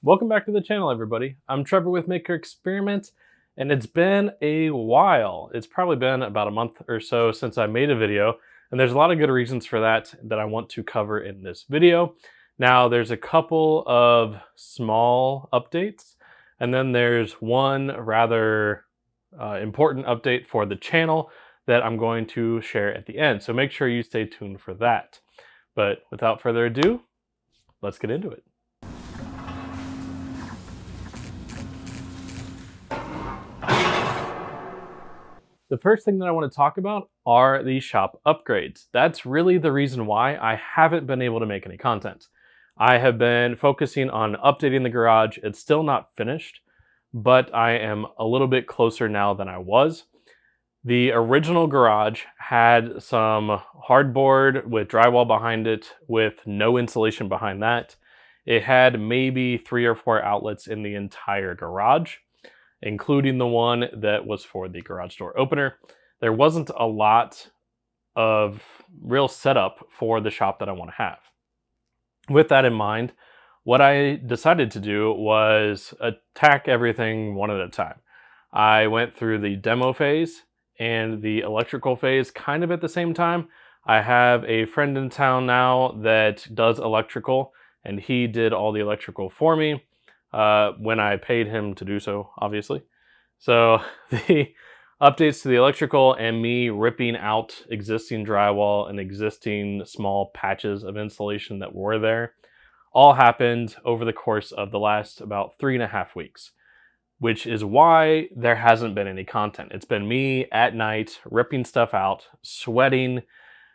Welcome back to the channel, everybody. I'm Trevor with Maker Experiment, and it's been a while. It's probably been about a month or so since I made a video, and there's a lot of good reasons for that I want to cover in this video. Now, there's a couple of small updates, and then there's one rather important update for the channel that I'm going to share at the end. So make sure you stay tuned for that. But without further ado, let's get into it. The first thing that I want to talk about are the shop upgrades. That's really the reason why I haven't been able to make any content. I have been focusing on updating the garage. It's still not finished, but I am a little bit closer now than I was. The original garage had some hardboard with drywall behind it with no insulation behind that. It had maybe 3 or 4 outlets in the entire garage, including the one that was for the garage door opener. There wasn't a lot of real setup for the shop that I want to have. With that in mind, what I decided to do was attack everything one at a time. I went through the demo phase and the electrical phase kind of at the same time. I have a friend in town now that does electrical, and he did all the electrical for me. When I paid him to do so, obviously. So the updates to the electrical and me ripping out existing drywall and existing small patches of insulation that were there all happened over the course of the last about 3.5 weeks, which is why there hasn't been any content. It's been me at night ripping stuff out, sweating,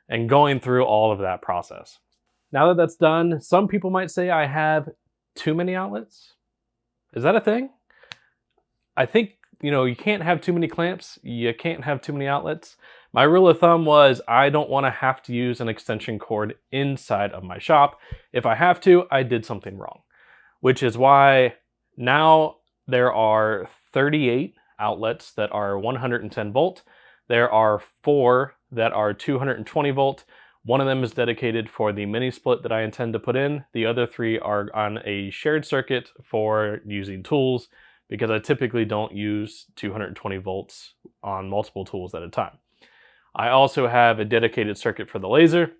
and going through all of that process. Now that that's done, some people might say I have too many outlets. Is that a thing? I think, you can't have too many clamps. You can't have too many outlets. My rule of thumb was I don't want to have to use an extension cord inside of my shop. If I have to, I did something wrong, which is why now there are 38 outlets that are 110 volt. There are 4 that are 220 volt. One of them is dedicated for the mini split that I intend to put in. The other 3 are on a shared circuit for using tools, because I typically don't use 220 volts on multiple tools at a time. I also have a dedicated circuit for the laser,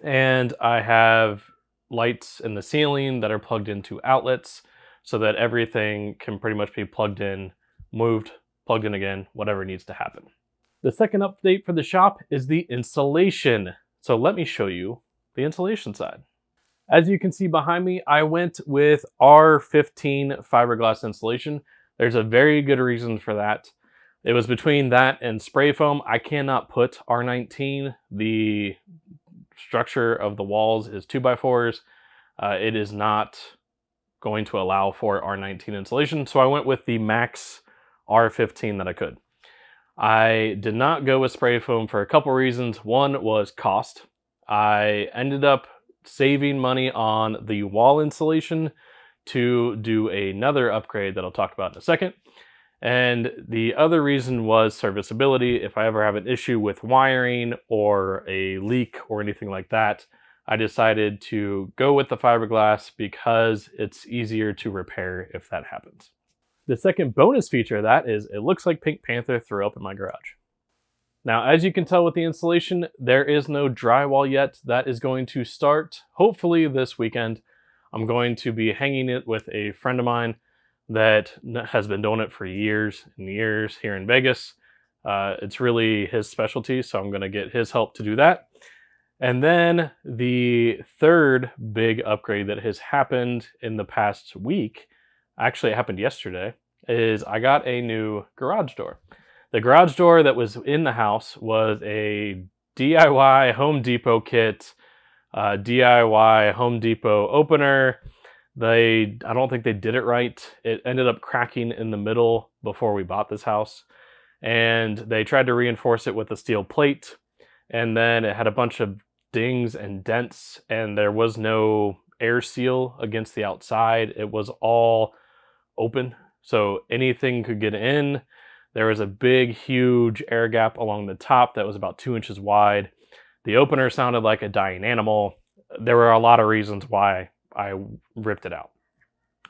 and I have lights in the ceiling that are plugged into outlets so that everything can pretty much be plugged in, moved, plugged in again, whatever needs to happen. The second update for the shop is the insulation. So let me show you the insulation side. As you can see behind me, I went with R15 fiberglass insulation. There's a very good reason for that. It was between that and spray foam. I cannot put R19. The structure of the walls is 2x4s. It is not going to allow for R19 insulation, so I went with the max R15 that I could. I did not go with spray foam for a couple reasons. One was cost. I ended up saving money on the wall insulation to do another upgrade that I'll talk about in a second. And the other reason was serviceability. If I ever have an issue with wiring or a leak or anything like that, I decided to go with the fiberglass because it's easier to repair if that happens. The second bonus feature of that is it looks like Pink Panther threw up in my garage. Now, as you can tell with the insulation, there is no drywall yet. That is going to start hopefully this weekend. I'm going to be hanging it with a friend of mine that has been doing it for years and years here in Vegas. It's really his specialty, so I'm going to get his help to do that. And then the third big upgrade that has happened in the past week, actually it happened yesterday, is I got a new garage door. The garage door that was in the house was a DIY Home Depot kit, DIY Home Depot opener. I don't think they did it right. It ended up cracking in the middle before we bought this house. And they tried to reinforce it with a steel plate. And then it had a bunch of dings and dents, and there was no air seal against the outside. It was all open, so anything could get in. There was a big, huge air gap along the top that was about 2 inches wide. The opener sounded like a dying animal. There were a lot of reasons why I ripped it out.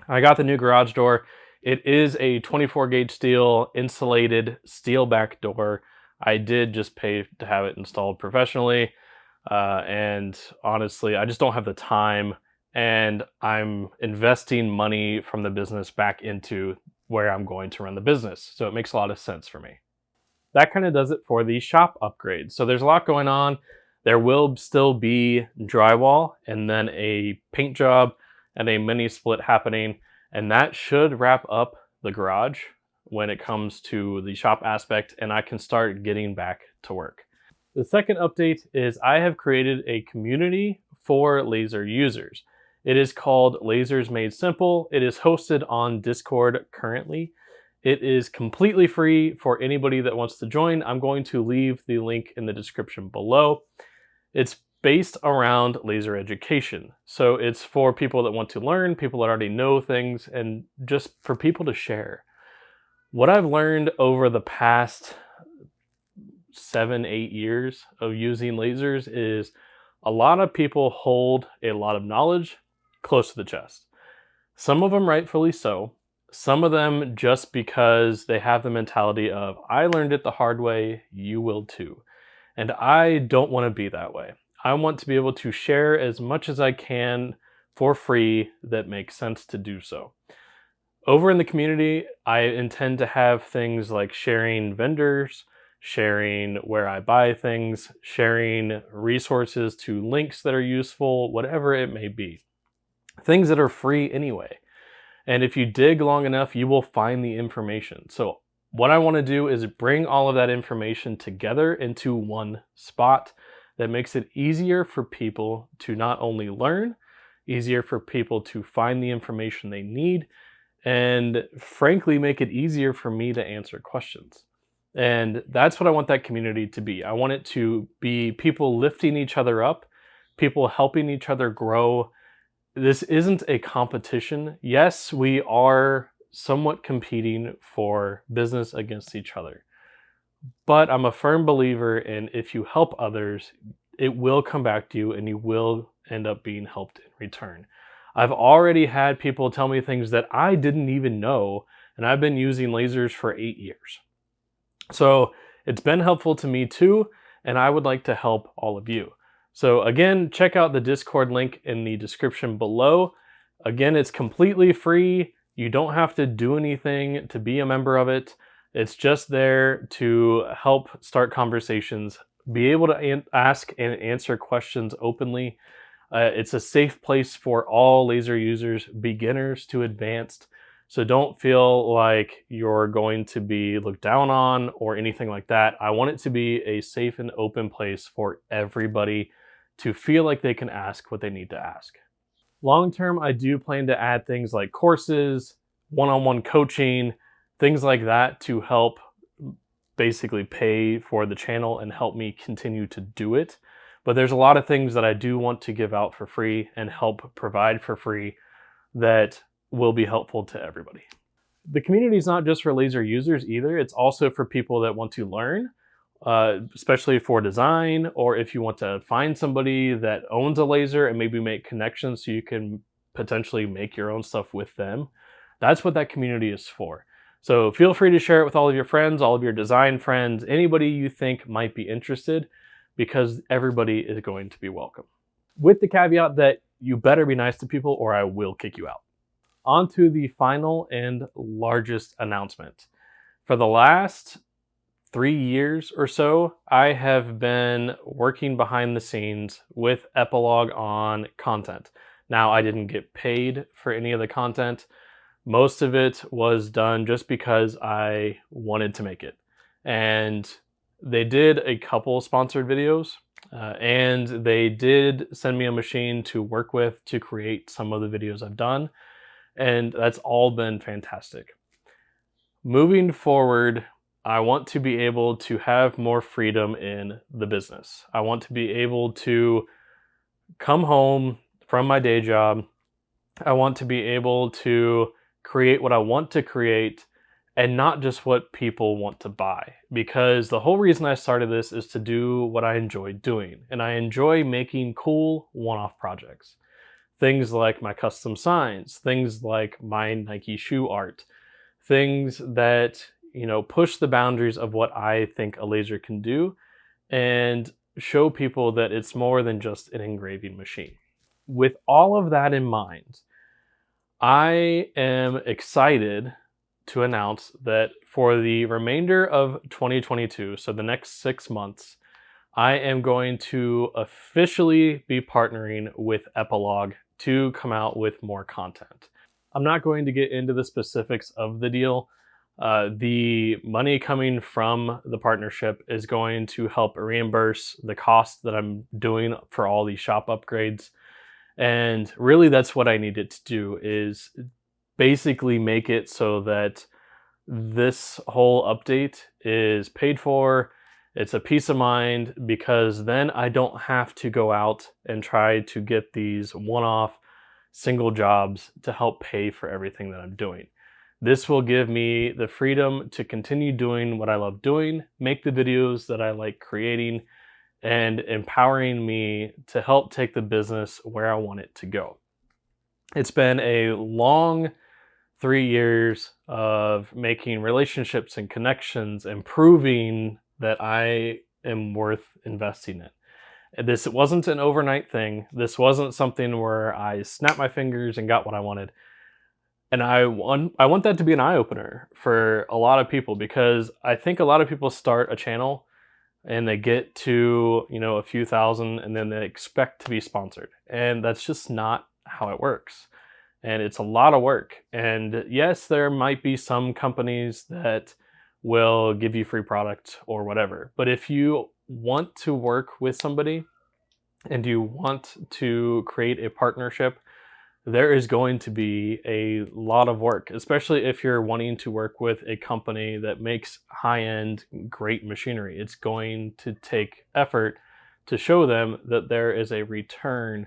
I got the new garage door. It is a 24 gauge steel insulated steel back door. I did just pay to have it installed professionally. And honestly, I just don't have the time, and I'm investing money from the business back into where I'm going to run the business. So it makes a lot of sense for me. That kind of does it for the shop upgrade. So there's a lot going on. There will still be drywall and then a paint job and a mini split happening. And that should wrap up the garage when it comes to the shop aspect, and I can start getting back to work. The second update is I have created a community for laser users. It is called Lasers Made Simple. It is hosted on Discord currently. It is completely free for anybody that wants to join. I'm going to leave the link in the description below. It's based around laser education. So it's for people that want to learn, people that already know things, and just for people to share. What I've learned over the past 7-8 years of using lasers is a lot of people hold a lot of knowledge close to the chest. Some of them rightfully so. Some of them just because they have the mentality of, I learned it the hard way, you will too. And I don't want to be that way. I want to be able to share as much as I can for free that makes sense to do so. Over in the community, I intend to have things like sharing vendors, sharing where I buy things, sharing resources to links that are useful, whatever it may be. Things that are free anyway. And if you dig long enough, you will find the information. So what I want to do is bring all of that information together into one spot that makes it easier for people to not only learn, easier for people to find the information they need, and frankly, make it easier for me to answer questions. And that's what I want that community to be. I want it to be people lifting each other up, people helping each other grow. This isn't a competition. Yes, we are somewhat competing for business against each other. But I'm a firm believer in if you help others, it will come back to you and you will end up being helped in return. I've already had people tell me things that I didn't even know, and I've been using lasers for 8 years. So it's been helpful to me too, and I would like to help all of you. So again, check out the Discord link in the description below. Again, it's completely free. You don't have to do anything to be a member of it. It's just there to help start conversations, be able to ask and answer questions openly. It's a safe place for all laser users, beginners to advanced. So don't feel like you're going to be looked down on or anything like that. I want it to be a safe and open place for everybody to feel like they can ask what they need to ask. Long term, I do plan to add things like courses, one-on-one coaching, things like that to help basically pay for the channel and help me continue to do it. But there's a lot of things that I do want to give out for free and help provide for free that will be helpful to everybody. The community is not just for laser users either. It's also for people that want to learn, especially for design, or if you want to find somebody that owns a laser and maybe make connections so you can potentially make your own stuff with them. That's what that community is for. So feel free to share it with all of your friends, all of your design friends, anybody you think might be interested, because everybody is going to be welcome. With the caveat that you better be nice to people or I will kick you out. On to the final and largest announcement. For the last 3 years or so, I have been working behind the scenes with Epilog on content. Now, I didn't get paid for any of the content. Most of it was done just because I wanted to make it. And they did a couple sponsored videos, and they did send me a machine to work with to create some of the videos I've done. And that's all been fantastic. Moving forward, I want to be able to have more freedom in the business. I want to be able to come home from my day job. I want to be able to create what I want to create and not just what people want to buy. Because the whole reason I started this is to do what I enjoy doing. And I enjoy making cool one-off projects. Things like my custom signs, things like my Nike shoe art, things that, push the boundaries of what I think a laser can do and show people that it's more than just an engraving machine. With all of that in mind, I am excited to announce that for the remainder of 2022, so the next 6 months, I am going to officially be partnering with Epilog to come out with more content. I'm not going to get into the specifics of the deal. The money coming from the partnership is going to help reimburse the cost that I'm doing for all these shop upgrades. And really that's what I needed to do, is basically make it so that this whole update is paid for. It's a peace of mind, because then I don't have to go out and try to get these one-off single jobs to help pay for everything that I'm doing. This will give me the freedom to continue doing what I love doing, make the videos that I like creating, and empowering me to help take the business where I want it to go. It's been a long 3 years of making relationships and connections and proving that I am worth investing in. This wasn't an overnight thing. This wasn't something where I snapped my fingers and got what I wanted. And I want that to be an eye-opener for a lot of people, because I think a lot of people start a channel and they get to, a few thousand, and then they expect to be sponsored. And that's just not how it works. And it's a lot of work. And yes, there might be some companies that will give you free product or whatever. But if you want to work with somebody and you want to create a partnership, there is going to be a lot of work, especially if you're wanting to work with a company that makes high-end, great machinery. It's going to take effort to show them that there is a return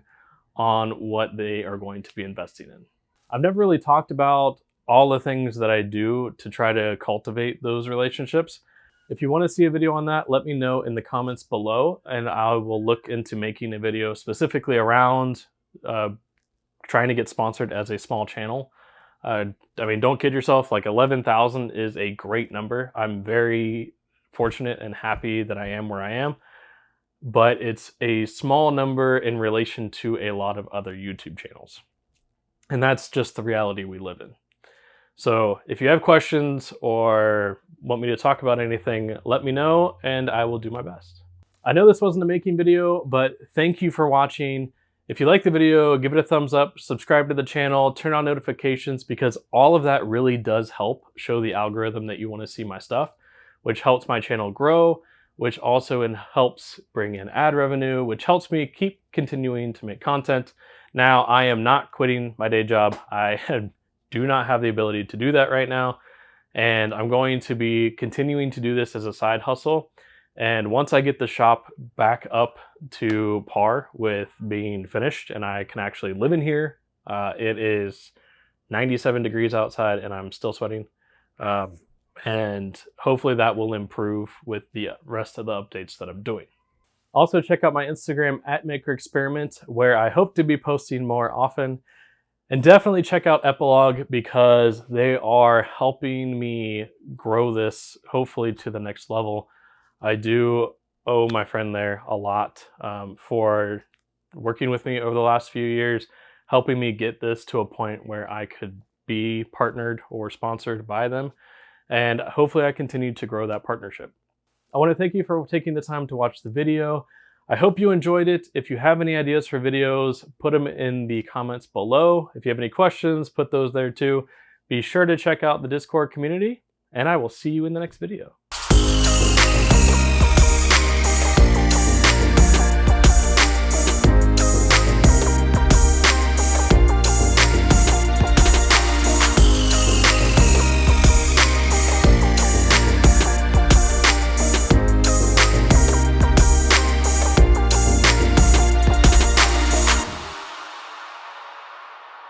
on what they are going to be investing in. I've never really talked about all the things that I do to try to cultivate those relationships. If you want to see a video on that, let me know in the comments below, and I will look into making a video specifically around trying to get sponsored as a small channel. Don't kid yourself, like 11,000 is a great number. I'm very fortunate and happy that I am where I am, but it's a small number in relation to a lot of other YouTube channels. And that's just the reality we live in. So if you have questions or want me to talk about anything, let me know and I will do my best. I know this wasn't a making video, but thank you for watching. If you like the video, give it a thumbs up, subscribe to the channel, turn on notifications, because all of that really does help show the algorithm that you want to see my stuff, which helps my channel grow, which also helps bring in ad revenue, which helps me keep continuing to make content. Now, I am not quitting my day job. I do not have the ability to do that right now, and I'm going to be continuing to do this as a side hustle. And once I get the shop back up to par with being finished and I can actually live in here, it is 97 degrees outside and I'm still sweating. And hopefully that will improve with the rest of the updates that I'm doing. Also check out my Instagram @MakerExperiment, where I hope to be posting more often. And definitely check out Epilog, because they are helping me grow this hopefully to the next level. I do owe my friend there a lot for working with me over the last few years, helping me get this to a point where I could be partnered or sponsored by them. And hopefully I continue to grow that partnership. I want to thank you for taking the time to watch the video. I hope you enjoyed it. If you have any ideas for videos, put them in the comments below. If you have any questions, put those there too. Be sure to check out the Discord community, and I will see you in the next video.